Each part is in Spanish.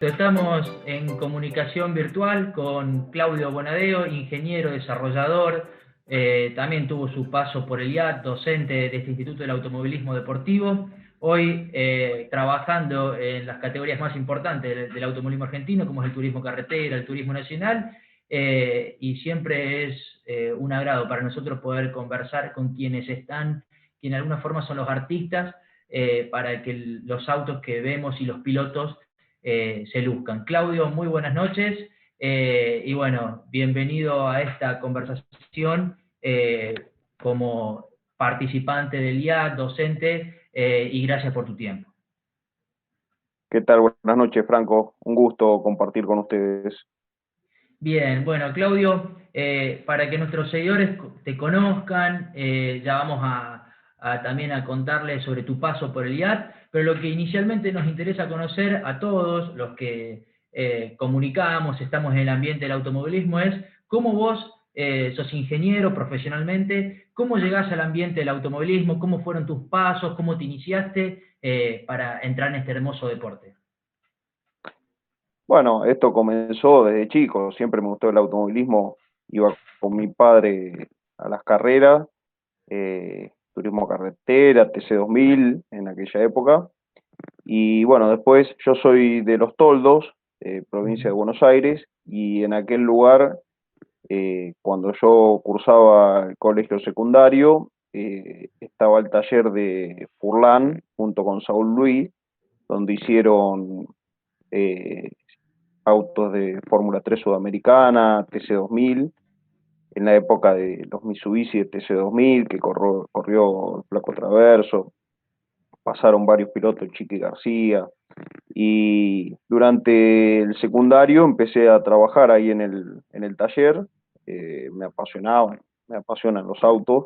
Estamos en comunicación virtual con Claudio Bonadeo, ingeniero, desarrollador. También tuvo su paso por el IAT, docente de este Instituto del Automovilismo Deportivo. Hoy trabajando en las categorías más importantes del automovilismo argentino, como es el turismo carretera, el turismo nacional. Y siempre es un agrado para nosotros poder conversar con quienes están, que en alguna forma son los artistas, para que los autos que vemos y los pilotos se luzcan. Claudio, muy buenas noches, y bueno, bienvenido a esta conversación como participante del IAT, docente, y gracias por tu tiempo. ¿Qué tal? Buenas noches, Franco. Un gusto compartir con ustedes. Bien, bueno, Claudio, para que nuestros seguidores te conozcan, ya vamos también a contarles sobre tu paso por el IAT, pero lo que inicialmente nos interesa conocer a todos los que comunicamos, estamos en el ambiente del automovilismo, es cómo vos sos ingeniero profesionalmente, cómo llegás al ambiente del automovilismo, cómo fueron tus pasos, cómo te iniciaste para entrar en este hermoso deporte. Bueno, esto comenzó desde chico. Siempre me gustó el automovilismo. Iba con mi padre a las carreras, turismo carretera, TC2000 en aquella época. Y bueno, después yo soy de Los Toldos, provincia de Buenos Aires, y en aquel lugar, cuando yo cursaba el colegio secundario, estaba el taller de Furlan junto con Saúl Luis, donde hicieron eh, autos de Fórmula 3 Sudamericana, TC2000, en la época de los Mitsubishi de TC2000, que corrió el Flaco Traverso, pasaron varios pilotos, Chiqui García, y durante el secundario empecé a trabajar ahí en el taller. Me apasionan los autos.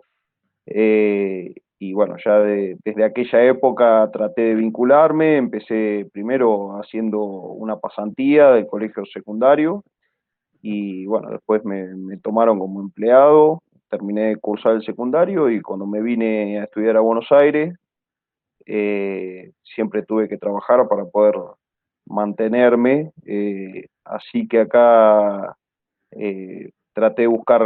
Y bueno, ya desde aquella época traté de vincularme. Empecé primero haciendo una pasantía del colegio secundario y bueno, después me tomaron como empleado. Terminé de cursar el secundario y cuando me vine a estudiar a Buenos Aires, siempre tuve que trabajar para poder mantenerme. Así que acá traté de buscar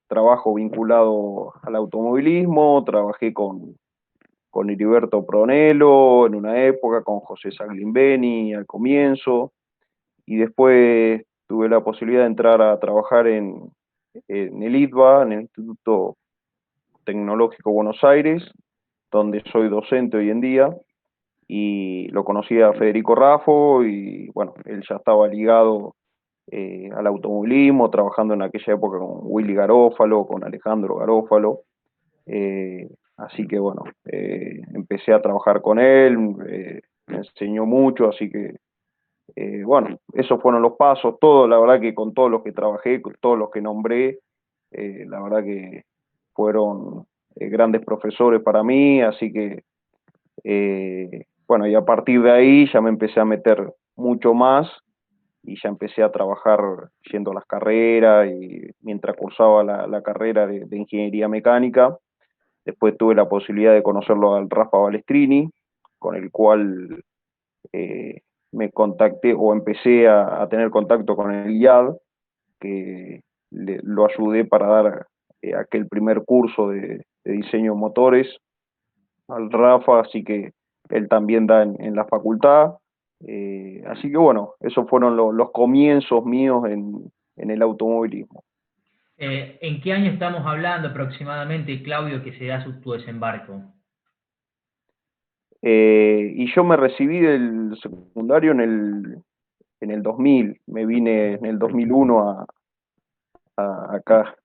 trabajo vinculado al automovilismo. Trabajé con Heriberto Pronello en una época, con José Saglimbeni al comienzo, y después tuve la posibilidad de entrar a trabajar en el ITBA, en el Instituto Tecnológico Buenos Aires, donde soy docente hoy en día, y lo conocí a Federico Raffo, y bueno, él ya estaba ligado al automovilismo, trabajando en aquella época con Willy Garófalo, con Alejandro Garófalo. Así que bueno, empecé a trabajar con él, me enseñó mucho, así que bueno, esos fueron los pasos. Todo, la verdad que con todos los que trabajé, con todos los que nombré, la verdad que fueron grandes profesores para mí, así que bueno, y a partir de ahí ya me empecé a meter mucho más y ya empecé a trabajar yendo a las carreras y mientras cursaba la carrera de ingeniería mecánica. Después tuve la posibilidad de conocerlo al Rafa Balestrini, con el cual me contacté o empecé a tener contacto con el IAD, que lo ayudé para dar aquel primer curso de diseño de motores al Rafa, así que él también da en la facultad. Así que bueno, esos fueron los comienzos míos en el automovilismo. ¿En qué año estamos hablando aproximadamente, Claudio, que se da tu desembarco? Y yo me recibí del secundario en el 2000. Me vine en el 2001 acá,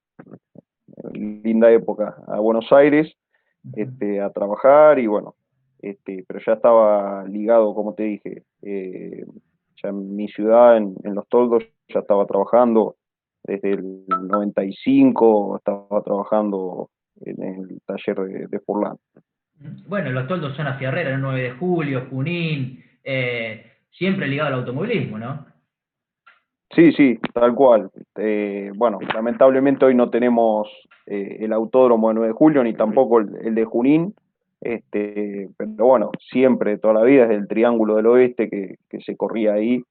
linda época, a Buenos Aires, a trabajar y bueno, pero ya estaba ligado, como te dije, ya en mi ciudad, en Los Toldos, ya estaba trabajando desde el 95. Estaba trabajando en el taller de Furlan. Bueno, los toldos son a Fierrera, el 9 de julio, Junín, siempre ligado al automovilismo, ¿no? Sí, sí, tal cual. Bueno, lamentablemente hoy no tenemos el autódromo de 9 de julio ni tampoco el de Junín. Pero bueno, siempre, toda la vida, es el Triángulo del Oeste que se corría ahí.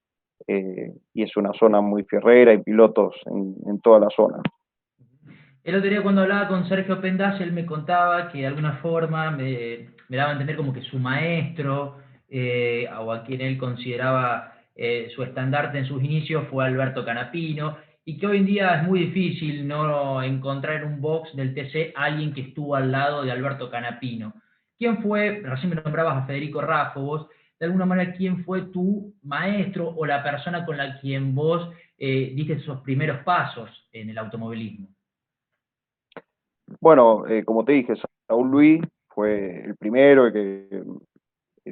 y es una zona muy fierrera, y pilotos en toda la zona. El otro día cuando hablaba con Sergio Pendas, él me contaba que de alguna forma me daba a entender como que su maestro, o a quien él consideraba su estandarte en sus inicios, fue Alberto Canapino, y que hoy en día es muy difícil no encontrar en un box del TC a alguien que estuvo al lado de Alberto Canapino. ¿Quién fue, recién me nombrabas a Federico Raffo, vos, de alguna manera, quién fue tu maestro o la persona con la quien vos diste esos primeros pasos en el automovilismo? Bueno, como te dije, Saúl Luis fue el primero, el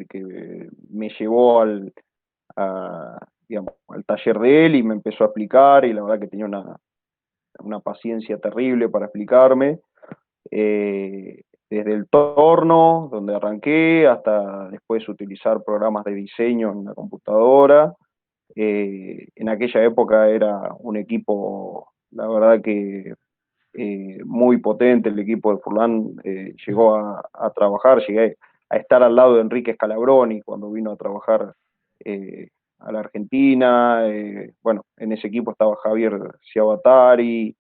que me llevó digamos, al taller de él y me empezó a explicar, y la verdad que tenía una paciencia terrible para explicarme, desde el torno, donde arranqué, hasta después utilizar programas de diseño en la computadora. En aquella época era un equipo, la verdad que muy potente, el equipo de Furlan. Llegó a trabajar, llegué a estar al lado de Enrique Scalabroni cuando vino a trabajar eh, a la Argentina. Bueno, en ese equipo estaba Javier Ciabatari,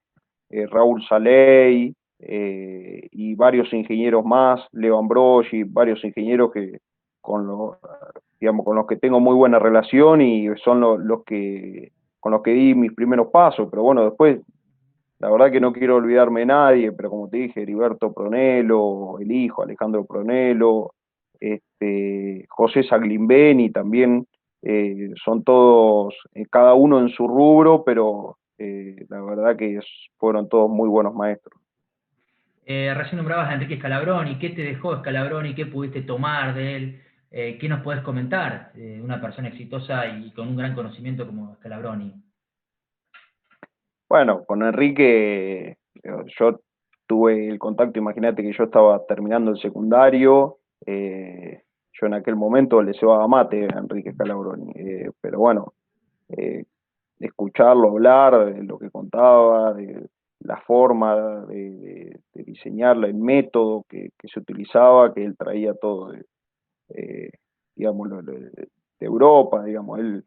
Raúl Saley, y varios ingenieros más, Leo Ambrogi, varios ingenieros que con los, digamos, con los que tengo muy buena relación, y son los que con los que di mis primeros pasos. Pero bueno, después la verdad que no quiero olvidarme de nadie, pero como te dije, Heriberto Pronello, el hijo, Alejandro Pronello, José Saglimbeni también. Son todos, cada uno en su rubro, pero la verdad que fueron todos muy buenos maestros. Recién nombrabas a Enrique Scalabroni. ¿Qué te dejó Scalabroni? ¿Qué pudiste tomar de él? ¿Qué nos puedes comentar de una persona exitosa y con un gran conocimiento como Scalabroni? Bueno, con Enrique, yo tuve el contacto. Imagínate que yo estaba terminando el secundario. Yo en aquel momento le cebaba mate a Enrique Scalabroni, pero bueno, eh, escucharlo hablar, de lo que contaba, de la forma de diseñarla, el método que se utilizaba, que él traía todo eh, digamos, de Europa. Digamos, él,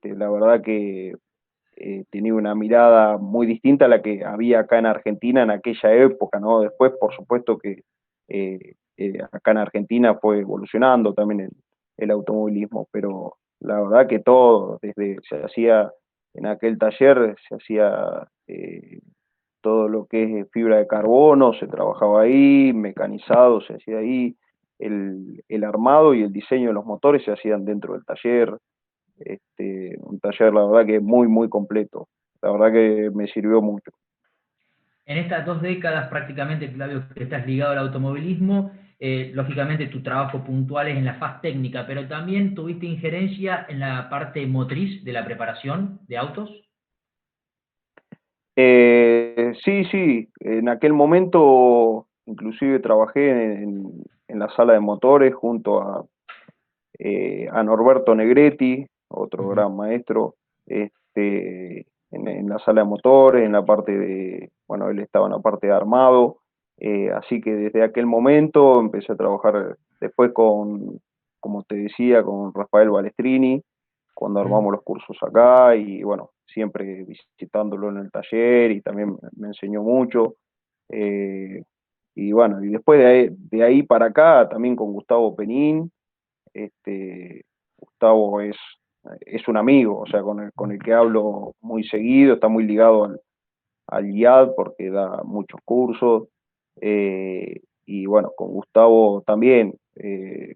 la verdad que tenía una mirada muy distinta a la que había acá en Argentina en aquella época, ¿no? Después, por supuesto que acá en Argentina fue evolucionando también el automovilismo, pero la verdad que todo, desde se hacía en aquel taller, se hacía todo lo que es fibra de carbono, se trabajaba ahí, mecanizado se hacía ahí, el armado y el diseño de los motores se hacían dentro del taller. Un taller, la verdad que muy, muy completo. La verdad que me sirvió mucho. En estas 2 décadas prácticamente, Claudio, que estás ligado al automovilismo, lógicamente tu trabajo puntual es en la faz técnica, pero también tuviste injerencia en la parte motriz de la preparación de autos. Sí, sí, en aquel momento inclusive trabajé en la sala de motores junto a Norberto Negretti, otro Ujú. gran maestro, en la sala de motores, en la parte bueno, él estaba en la parte de armado. Así que desde aquel momento empecé a trabajar después como te decía, con Rafael Balestrini, cuando Mm. armamos los cursos acá, y bueno, siempre visitándolo en el taller, y también me enseñó mucho. Eh, y bueno, y después de ahí para acá, también con Gustavo Penín. Gustavo es un amigo, o sea, con el que hablo muy seguido, está muy ligado al IAD porque da muchos cursos. Y bueno, con Gustavo también.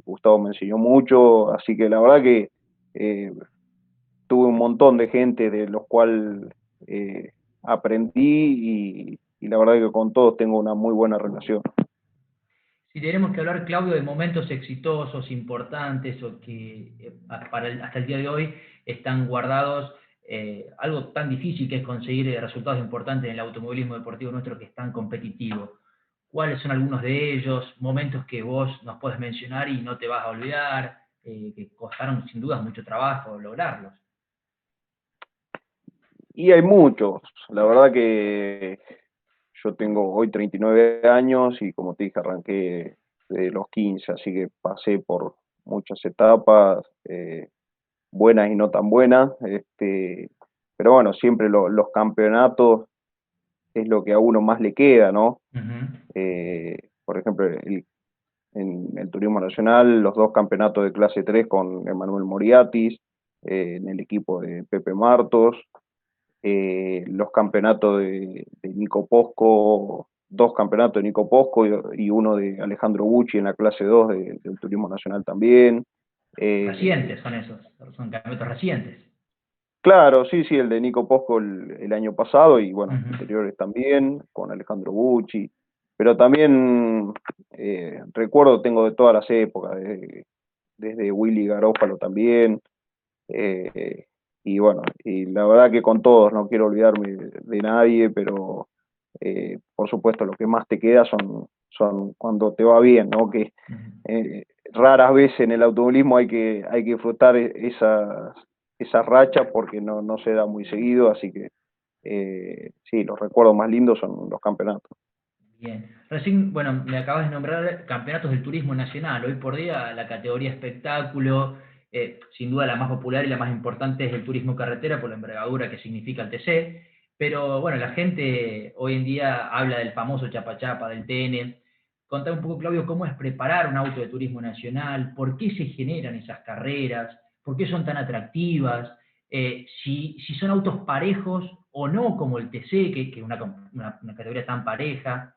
Gustavo me enseñó mucho, así que la verdad que eh, tuve un montón de gente de los cuales aprendí, y la verdad que con todos tengo una muy buena relación. Si tenemos que hablar, Claudio, de momentos exitosos, importantes, o que hasta el día de hoy están guardados, algo tan difícil que es conseguir resultados importantes en el automovilismo deportivo nuestro que es tan competitivo. ¿Cuáles son algunos de ellos? Momentos que vos nos puedes mencionar y no te vas a olvidar, que costaron sin duda mucho trabajo lograrlos. Y hay muchos, la verdad que yo tengo hoy 39 años, y como te dije, arranqué de los 15, así que pasé por muchas etapas. buenas y no tan buenas, pero bueno, siempre los campeonatos es lo que a uno más le queda, ¿no? Ujú. Por ejemplo, en el Turismo Nacional, los dos campeonatos de clase 3 con Emanuel Moriatis, en el equipo de Pepe Martos, los campeonatos de Nico Posco, dos campeonatos de Nico Posco y uno de Alejandro Bucci en la clase 2 del Turismo Nacional también. Eh, Recientes son esos, son campeonatos recientes. claro, sí, sí, el de Nico Posco el año pasado y bueno, Ujú. anteriores también, con Alejandro Bucci, pero también recuerdo tengo de todas las épocas, desde Willy Garófalo también, eh, y bueno, y la verdad que con todos, no quiero olvidarme de nadie, pero por supuesto lo que más te queda son cuando te va bien, ¿no? Que Ujú. raras veces en el automovilismo hay que disfrutar esas rachas porque no se da muy seguido, así que sí, los recuerdos más lindos son los campeonatos. Bien. Recién, bueno, me acabas de nombrar campeonatos del turismo nacional. Hoy por día la categoría espectáculo, sin duda la más popular y la más importante es el turismo carretera por la envergadura que significa el TC. Pero bueno, la gente hoy en día habla del famoso chapa chapa, del TN. Contame un poco, Claudio, cómo es preparar un auto de turismo nacional, por qué se generan esas carreras, por qué son tan atractivas, si son autos parejos o no, como el TC, que es una categoría tan pareja.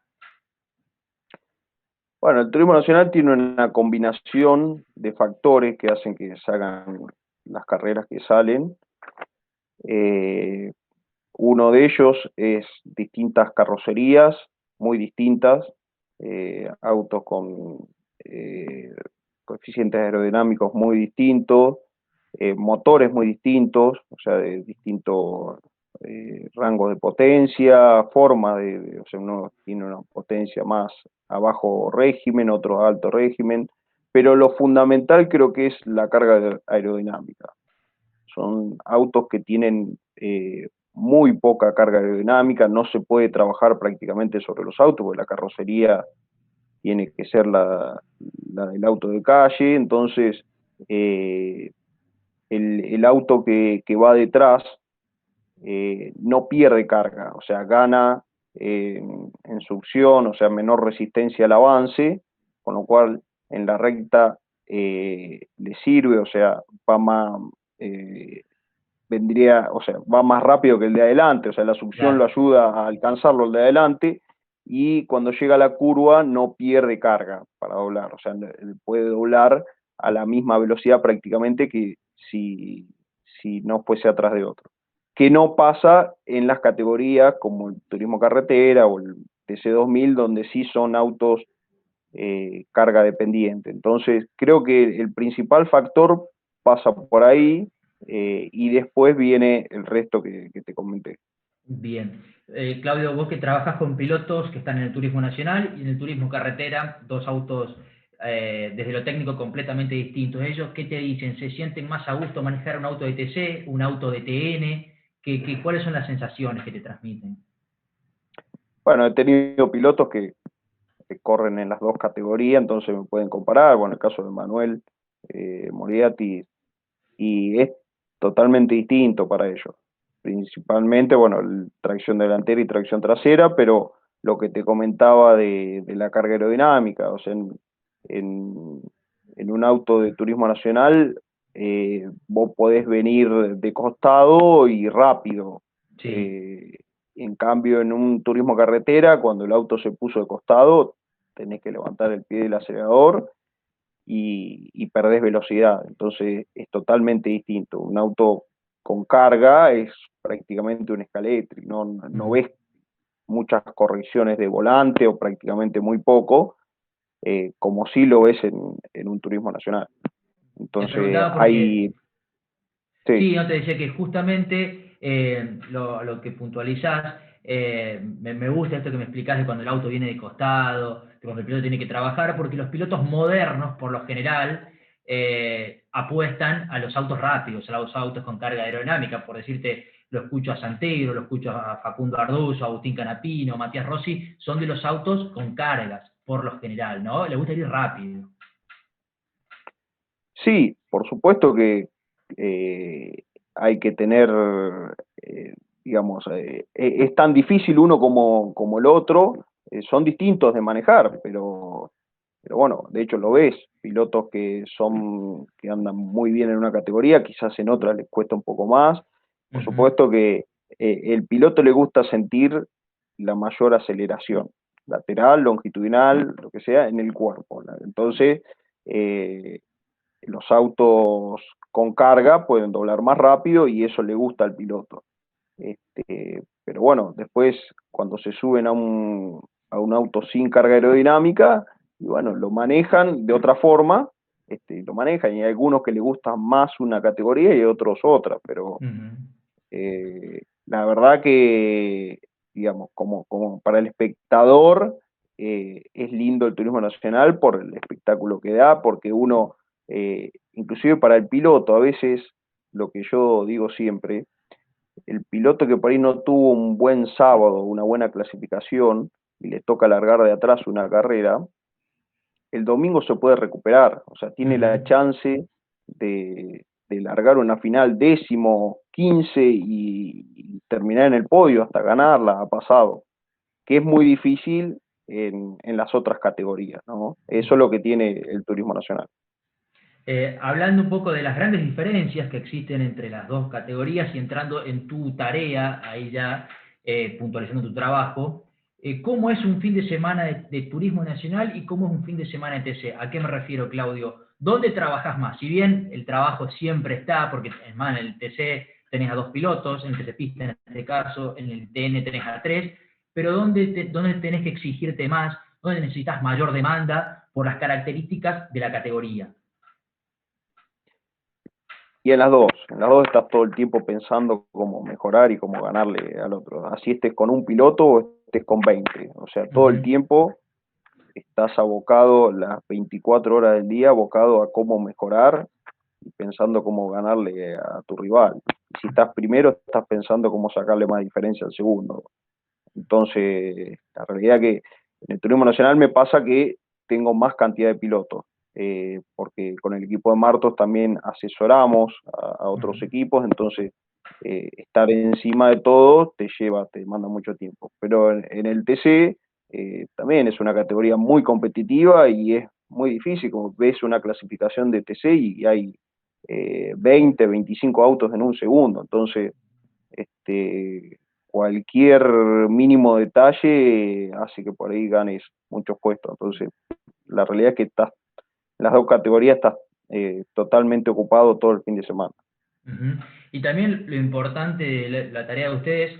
Bueno, el turismo nacional tiene una combinación de factores que hacen que se hagan las carreras que salen. Eh, Uno de ellos es distintas carrocerías, muy distintas, autos con eh, coeficientes aerodinámicos muy distintos, motores muy distintos, o sea, de distintos rangos de potencia, formas o sea, uno tiene una potencia más a bajo régimen, otro a alto régimen, pero lo fundamental creo que es la carga aerodinámica. Son autos que tienen muy poca carga aerodinámica, no se puede trabajar prácticamente sobre los autos, porque la carrocería tiene que ser la del auto de calle, entonces eh, el auto que va detrás no pierde carga, o sea, gana en succión, o sea, menor resistencia al avance, con lo cual en la recta le sirve, o sea, va más, eh, vendría, o sea, va más rápido que el de adelante, o sea, la succión lo Claro. ayuda a alcanzarlo el de adelante y cuando llega a la curva no pierde carga para doblar, o sea, puede doblar a la misma velocidad prácticamente que si no fuese atrás de otro. Que no pasa en las categorías como el turismo carretera o el TC2000, donde sí son autos carga dependiente. Entonces, creo que el principal factor pasa por ahí y después viene el resto que te comenté. Bien. Claudio, vos que trabajas con pilotos que están en el turismo nacional y en el turismo carretera, dos autos desde lo técnico completamente distintos. ¿Ellos qué te dicen? ¿Se sienten más a gusto manejar un auto de TC, un auto de TN? ¿Cuáles son las sensaciones que te transmiten? Bueno, he tenido pilotos que corren en las dos categorías, entonces me pueden comparar. Bueno, el caso de Manuel Moriarty, y es totalmente distinto para ellos. Principalmente, bueno, tracción delantera y tracción trasera, pero lo que te comentaba de la carga aerodinámica, o sea, en, en un auto de turismo nacional, vos podés venir de costado y rápido. Sí, Eh, en cambio, en un turismo carretera, cuando el auto se puso de costado, tenés que levantar el pie del acelerador y perdés velocidad. Entonces es totalmente distinto. Un auto con carga es prácticamente un escalétrico, no ujú. ves muchas correcciones de volante o prácticamente muy poco, como sí lo ves en un turismo nacional. Te Entonces preguntaba porque hay, sí, sí, no te decía que justamente lo que puntualizás, me gusta esto que me explicás de cuando el auto viene de costado, que cuando el piloto tiene que trabajar, porque los pilotos modernos, por lo general, apuestan a los autos rápidos, a los autos con carga aerodinámica. Por decirte, lo escucho a Santero, lo escucho a Facundo Arduzo, a Agustín Canapino, Matías Rossi, son de los autos con cargas, por lo general, ¿no? Les gusta ir rápido. sí, por supuesto eh, hay que tener, digamos, es tan difícil uno como el otro, son distintos de manejar, pero bueno, de hecho lo ves, pilotos que andan muy bien en una categoría, quizás en otra les cuesta un poco más. Por Ujú. supuesto que el piloto le gusta sentir la mayor aceleración, lateral, longitudinal, lo que sea, en el cuerpo. Entonces, eh, los autos con carga pueden doblar más rápido y eso le gusta al piloto. Pero bueno, después cuando se suben a un auto sin carga aerodinámica, y bueno, lo manejan de otra forma, lo manejan, y hay algunos que les gusta más una categoría y otros otra, pero Ujú. la verdad que, digamos, como para el espectador, es lindo el turismo nacional por el espectáculo que da, porque uno, inclusive para el piloto, a veces, lo que yo digo siempre, el piloto que por ahí no tuvo un buen sábado, una buena clasificación, y le toca largar de atrás una carrera, el domingo se puede recuperar, o sea, tiene Ujú. la chance de largar una final 10º, 15 y terminar en el podio hasta ganarla, ha pasado, que es muy difícil en las otras categorías, ¿no? Eso es lo que tiene el turismo nacional. Hablando un poco de las grandes diferencias que existen entre las dos categorías y entrando en tu tarea, ahí ya puntualizando tu trabajo, ¿cómo es un fin de semana de turismo nacional y cómo es un fin de semana de TC? ¿A qué me refiero, Claudio? ¿Dónde trabajas más? Si bien el trabajo siempre está, porque es más, en el TC tenés a dos pilotos, en el TC Pista en este caso, en el TN tenés a tres, pero ¿dónde tenés que exigirte más? ¿Dónde necesitas mayor demanda por las características de la categoría? Y en las dos estás todo el tiempo pensando cómo mejorar y cómo ganarle al otro. Así estés con un piloto o estés con 20. O sea, todo el Ujú. tiempo estás abocado las 24 horas del día, abocado a cómo mejorar y pensando cómo ganarle a tu rival. Y si estás primero, estás pensando cómo sacarle más diferencia al segundo. Entonces, la realidad que en el turismo nacional me pasa que tengo más cantidad de pilotos, porque con el equipo de Martos también asesoramos a Ujú. otros equipos, entonces estar encima de todo te manda mucho tiempo. Pero en el TC también es una categoría muy competitiva y es muy difícil, como ves una clasificación de TC y hay 20, 25 autos en un segundo, entonces cualquier mínimo detalle hace que por ahí ganes muchos puestos. Entonces, la realidad es que en las dos categorías estás totalmente ocupado todo el fin de semana. Ujú. Y también lo importante de la tarea de ustedes,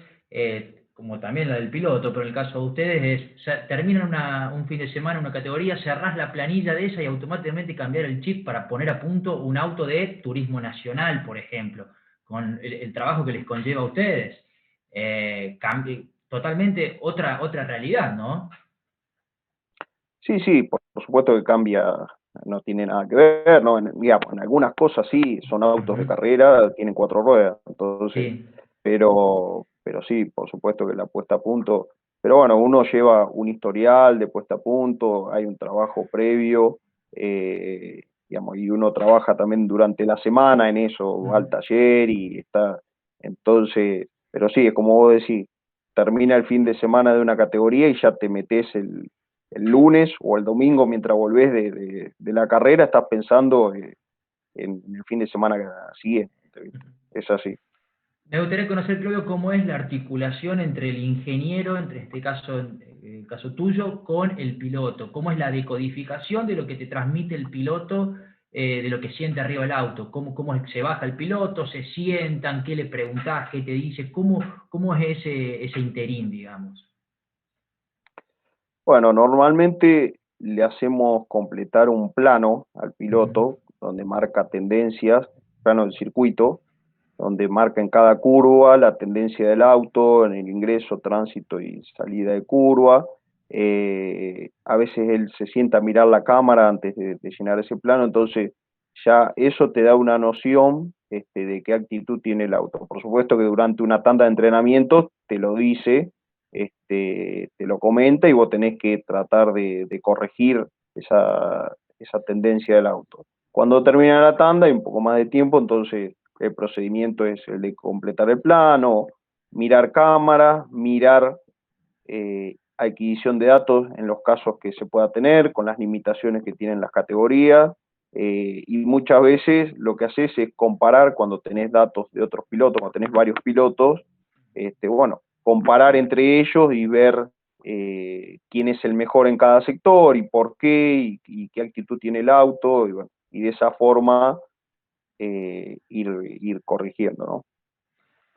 como también la del piloto, pero en el caso de ustedes es, terminan un fin de semana, una categoría, cerrás la planilla de esa y automáticamente cambiar el chip para poner a punto un auto de turismo nacional, por ejemplo, con el trabajo que les conlleva a ustedes. Totalmente otra realidad, ¿no? Sí, sí, por supuesto que cambia, no tiene nada que ver, ¿no? Digamos, en algunas cosas sí, son autos de Ujú. carrera, tienen 4 ruedas, entonces, Sí. pero sí, por supuesto que la puesta a punto, pero bueno, uno lleva un historial de puesta a punto, hay un trabajo previo, digamos, y uno trabaja también durante la semana en eso, va Ujú. al taller y está, entonces, pero sí, es como vos decís, termina el fin de semana de una categoría y ya te metes el lunes o el domingo mientras volvés de la carrera, estás pensando en el fin de semana siguiente, ¿viste? Es así. Me gustaría conocer, Claudio, cómo es la articulación entre el ingeniero, entre este caso, el caso tuyo, con el piloto. ¿Cómo es la decodificación de lo que te transmite el piloto, de lo que siente arriba el auto? Se baja el piloto? ¿Se sientan? ¿Qué le preguntás? ¿Qué te dice? ¿Cómo es ese interín, digamos? Bueno, normalmente le hacemos completar un plano al Ujú. piloto donde marca tendencias, plano del circuito, donde marca en cada curva la tendencia del auto, en el ingreso, tránsito y salida de curva. A veces él se sienta a mirar la cámara antes de llenar ese plano, entonces ya eso te da una noción de qué actitud tiene el auto. Por supuesto que durante una tanda de entrenamiento te lo dice, te lo comenta y vos tenés que tratar de corregir esa tendencia del auto. Cuando termina la tanda hay un poco más de tiempo, entonces el procedimiento es el de completar el plano, mirar cámaras, mirar adquisición de datos en los casos que se pueda tener, con las limitaciones que tienen las categorías, y muchas veces lo que haces es comparar cuando tenés datos de otros pilotos, cuando tenés varios pilotos, bueno, comparar entre ellos y ver quién es el mejor en cada sector y por qué y qué actitud tiene el auto, y, bueno, y de esa forma ir corrigiendo, ¿no?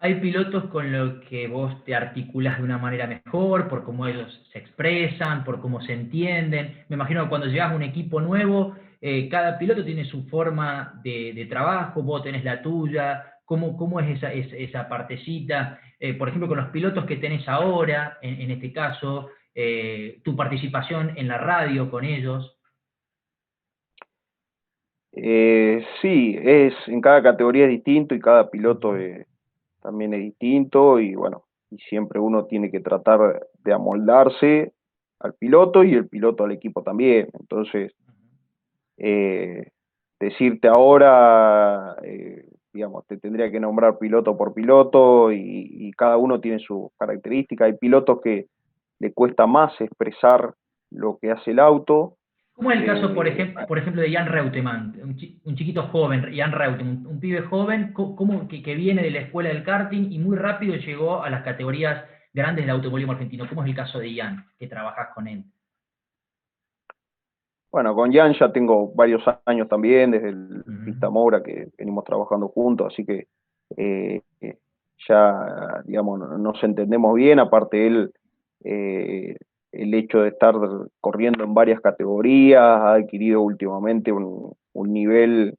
Hay pilotos con los que vos te articulás de una manera mejor, por cómo ellos se expresan, por cómo se entienden. Me imagino que cuando llegas a un equipo nuevo, cada piloto tiene su forma de trabajo, vos tenés la tuya. ¿Cómo es esa partecita? Por ejemplo, con los pilotos que tenés ahora, en este caso, tu participación en la radio con ellos. Sí, en cada categoría es distinto y cada piloto también es distinto y bueno, y siempre uno tiene que tratar de amoldarse al piloto y el piloto al equipo también. Entonces, eh, decirte ahora, digamos, te tendría que nombrar piloto por piloto y cada uno tiene sus características. Hay pilotos que le cuesta más expresar lo que hace el auto. ¿Cómo es el caso, eh, por ejemplo, de Jan Reutemann, un chiquito joven, Jan Reutemann, un pibe joven que viene de la escuela del karting y muy rápido llegó a las categorías grandes del automovilismo argentino? ¿Cómo es el caso de Jan, que trabajas con él? Bueno, con Jan ya tengo varios años también, desde el Ujú. Pista Moura, que venimos trabajando juntos, así que ya, digamos, nos entendemos bien. Aparte él, eh, el hecho de estar corriendo en varias categorías, ha adquirido últimamente un nivel,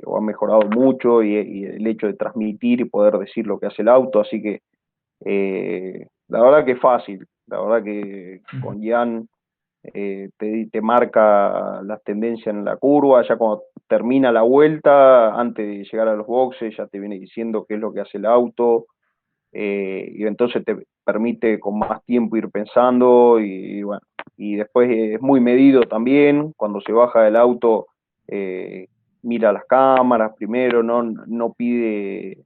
o ha mejorado mucho, y el hecho de transmitir y poder decir lo que hace el auto, así que la verdad que es fácil, la verdad que Ujú. con Jan te marca las tendencias en la curva, ya cuando termina la vuelta, antes de llegar a los boxes, ya te viene diciendo qué es lo que hace el auto, y entonces te permite con más tiempo ir pensando, y bueno, y después es muy medido también, cuando se baja del auto, eh, mira las cámaras primero, no pide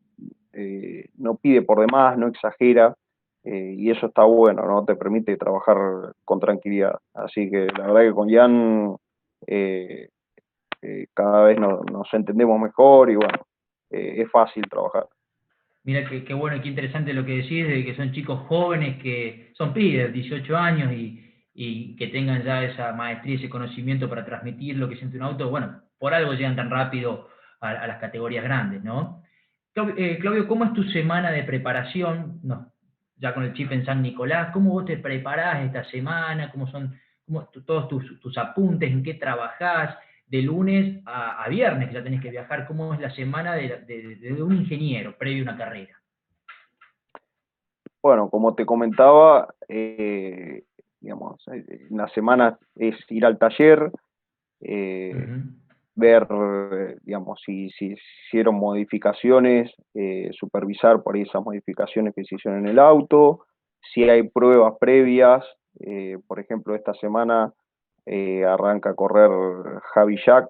por demás, no exagera, y eso está bueno, ¿no? Te permite trabajar con tranquilidad. Así que la verdad que con Jan eh, cada vez nos entendemos mejor y bueno, es fácil trabajar. Mira qué bueno y qué interesante lo que decís, de que son chicos jóvenes, que son pibes, 18 años, y que tengan ya esa maestría, ese conocimiento para transmitir lo que siente un auto. Bueno, por algo llegan tan rápido a las categorías grandes, ¿no? Claudio, ¿cómo es tu semana de preparación? No, ya con el chip en San Nicolás, ¿cómo vos te preparás esta semana? ¿Cómo son todos tus apuntes? ¿En qué trabajás? De lunes a viernes, que ya tenés que viajar. ¿Cómo es la semana de un ingeniero previo a una carrera? Bueno, como te comentaba, digamos, en la semana es ir al taller, eh, Ujú. ver, digamos, si hicieron modificaciones, supervisar por ahí esas modificaciones que se hicieron en el auto, si hay pruebas previas, por ejemplo, esta semana arranca a correr Javi Jack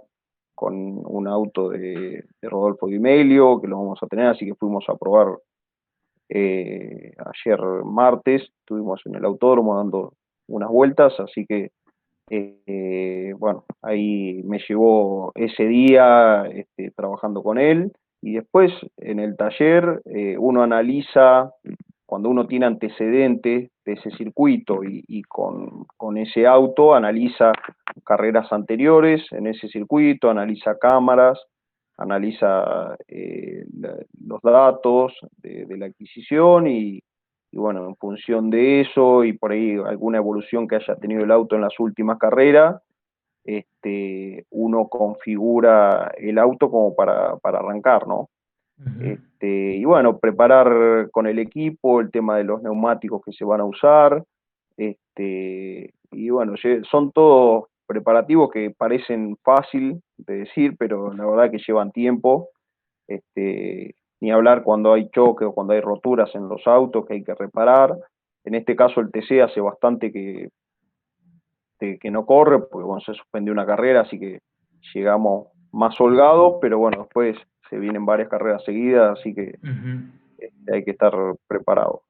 con un auto de Rodolfo Di Meglio, que lo vamos a tener, así que fuimos a probar ayer martes, estuvimos en el autódromo dando unas vueltas, así que bueno, ahí me llevó ese día trabajando con él y después en el taller uno analiza, cuando uno tiene antecedentes de ese circuito y con ese auto, analiza carreras anteriores en ese circuito, analiza cámaras, analiza los datos de la adquisición y bueno, en función de eso y por ahí alguna evolución que haya tenido el auto en las últimas carreras, uno configura el auto como para arrancar, ¿no? Ujú. Y bueno, preparar con el equipo el tema de los neumáticos que se van a usar, y bueno, son todos preparativos que parecen fácil de decir, pero la verdad que llevan tiempo, ni hablar cuando hay choque o cuando hay roturas en los autos que hay que reparar. En este caso el TC hace bastante que no corre, porque bueno, se suspendió una carrera, así que llegamos más holgados, pero bueno, después se vienen varias carreras seguidas, así que Ujú. hay que estar preparado.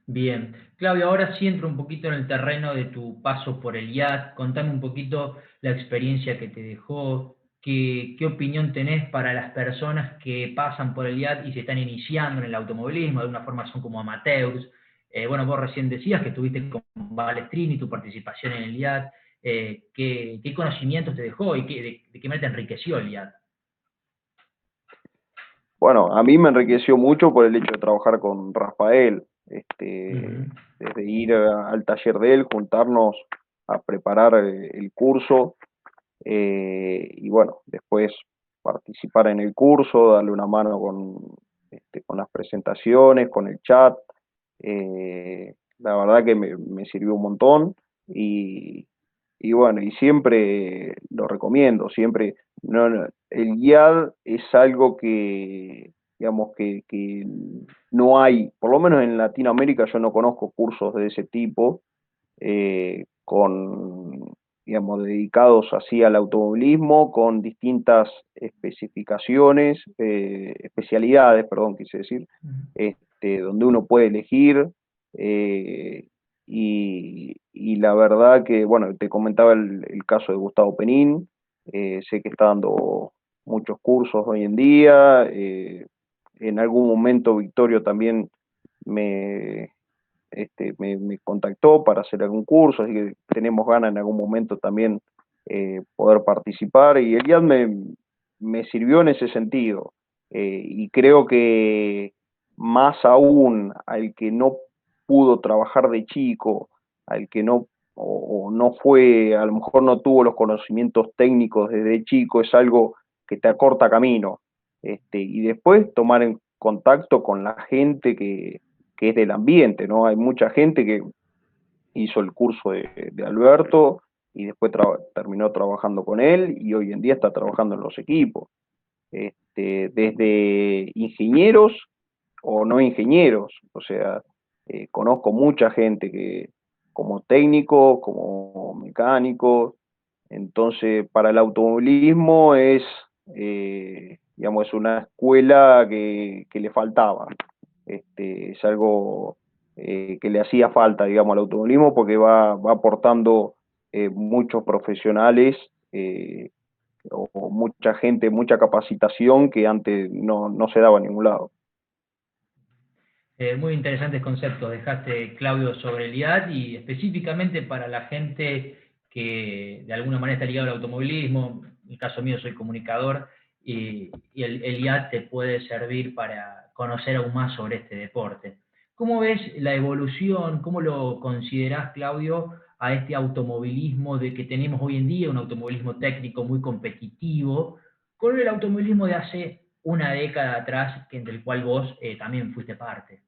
Bien. Claudio, ahora sí entro un poquito en el terreno de tu paso por el IAT. Contame un poquito la experiencia que te dejó, qué opinión tenés para las personas que pasan por el IAT y se están iniciando en el automovilismo, de alguna forma son como amateurs. Bueno, vos recién decías que estuviste con Balestrini, tu participación en el IAT. ¿Qué conocimientos te dejó y de qué manera te enriqueció el IAT? Bueno, a mí me enriqueció mucho por el hecho de trabajar con Rafael, Ujú. desde ir al taller de él, juntarnos a preparar el curso, y bueno, después participar en el curso, darle una mano con las presentaciones, con el chat. La verdad que me sirvió un montón y, y bueno, y siempre lo recomiendo, siempre. El guiar es algo que, digamos, que no hay, por lo menos en Latinoamérica yo no conozco cursos de ese tipo, con, digamos, dedicados así al automovilismo, con distintas especificaciones, especialidades, perdón, quise decir, donde uno puede elegir. eh, y la verdad que, bueno, te comentaba el caso de Gustavo Penín, sé que está dando muchos cursos hoy en día. En algún momento Victorio también me, me contactó para hacer algún curso, así que tenemos ganas en algún momento también poder participar. Y el IAD me sirvió en ese sentido. Y creo que más aún al que no pudo trabajar de chico, al que no, o no fue, a lo mejor no tuvo los conocimientos técnicos desde chico, es algo que te acorta camino. Y después tomar en contacto con la gente que es del ambiente, ¿no? Hay mucha gente que hizo el curso de Alberto y después terminó trabajando con él y hoy en día está trabajando en los equipos. Desde ingenieros o no ingenieros, o sea, conozco mucha gente que como técnico, como mecánico, entonces para el automovilismo digamos, es una escuela que le faltaba. Es algo que le hacía falta, digamos, al automovilismo porque va aportando muchos profesionales, o mucha gente, mucha capacitación que antes no se daba en ningún lado. Muy interesantes conceptos dejaste, Claudio, sobre el IAT y específicamente para la gente que de alguna manera está ligado al automovilismo. En el caso mío soy comunicador y el IAT te puede servir para conocer aún más sobre este deporte. ¿Cómo ves la evolución? ¿Cómo lo considerás, Claudio, a este automovilismo de que tenemos hoy en día, un automovilismo técnico muy competitivo, con el automovilismo de hace una década atrás, del cual vos también fuiste parte?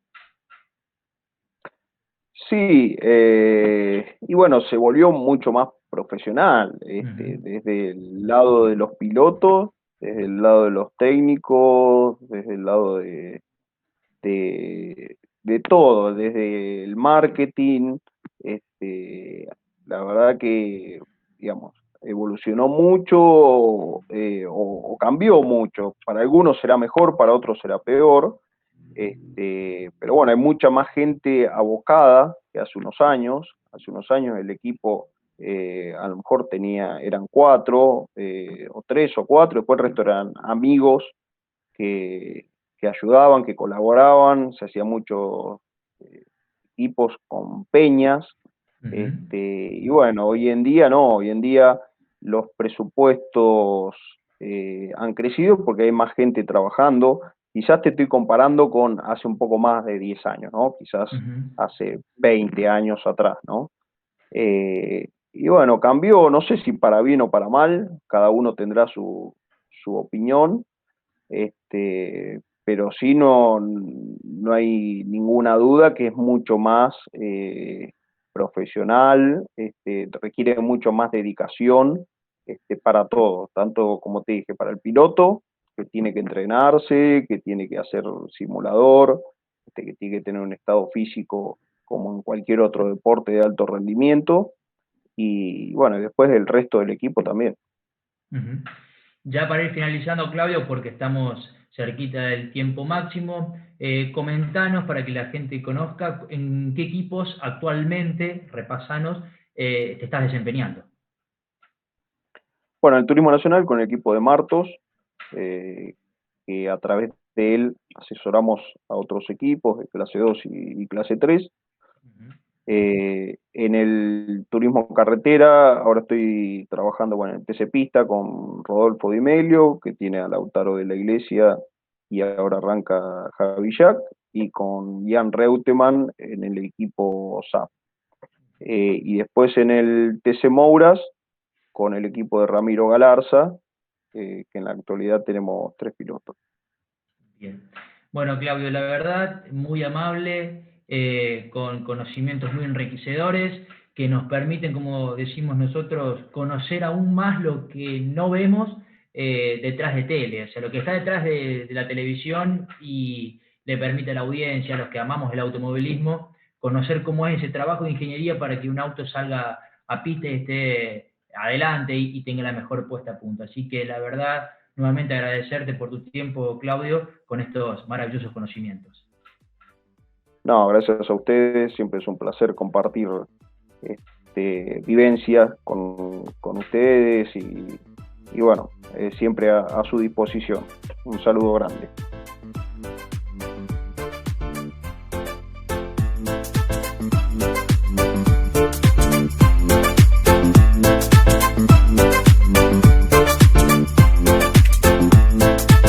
Sí, y bueno, se volvió mucho más profesional, Ujú. desde el lado de los pilotos, desde el lado de los técnicos, desde el lado de todo, desde el marketing. este, la verdad que, digamos, evolucionó mucho, o cambió mucho. Para algunos será mejor, para otros será peor. Pero bueno, hay mucha más gente abocada que hace unos años. Hace unos años el equipo, a lo mejor eran cuatro, o tres o cuatro, después el resto eran amigos que, que ayudaban, que colaboraban, se hacían muchos equipos con peñas. Ujú. Y bueno, hoy en día no, hoy en día los presupuestos han crecido porque hay más gente trabajando. Quizás te estoy comparando con hace un poco más de 10 años, ¿no? Quizás Ujú. hace 20 años atrás, ¿no? Y bueno, cambió, no sé si para bien o para mal, cada uno tendrá su opinión. Pero sí no hay ninguna duda que es mucho más profesional, requiere mucho más dedicación, para todo, tanto como te dije, para el piloto, que tiene que entrenarse, que tiene que hacer simulador, que tiene que tener un estado físico como en cualquier otro deporte de alto rendimiento, y bueno, después del resto del equipo también. Ujú. Ya para ir finalizando, Claudio, porque estamos cerquita del tiempo máximo, comentanos para que la gente conozca en qué equipos actualmente, repasanos, te estás desempeñando. Bueno, el Turismo Nacional con el equipo de Martos, eh, que a través de él asesoramos a otros equipos de clase 2 y clase 3. Ujú. En el turismo carretera, ahora estoy trabajando con el TC Pista con Rodolfo Di Melio, que tiene a Lautaro de la Iglesia y ahora arranca Javi Jack, y con Jan Reutemann en el equipo SAP. Y después en el TC Mouras, con el equipo de Ramiro Galarza, que en la actualidad tenemos 3 pilotos. Bien. Bueno, Claudio, la verdad, muy amable, con conocimientos muy enriquecedores, que nos permiten, como decimos nosotros, conocer aún más lo que no vemos detrás de tele, o sea, lo que está detrás de la televisión y le permite a la audiencia, a los que amamos el automovilismo, conocer cómo es ese trabajo de ingeniería para que un auto salga a pista y esté adelante y tenga la mejor puesta a punto. Así que la verdad, nuevamente agradecerte por tu tiempo, Claudio, con estos maravillosos conocimientos. No, gracias a ustedes, siempre es un placer compartir vivencias con ustedes y bueno, siempre a su disposición. Un saludo grande.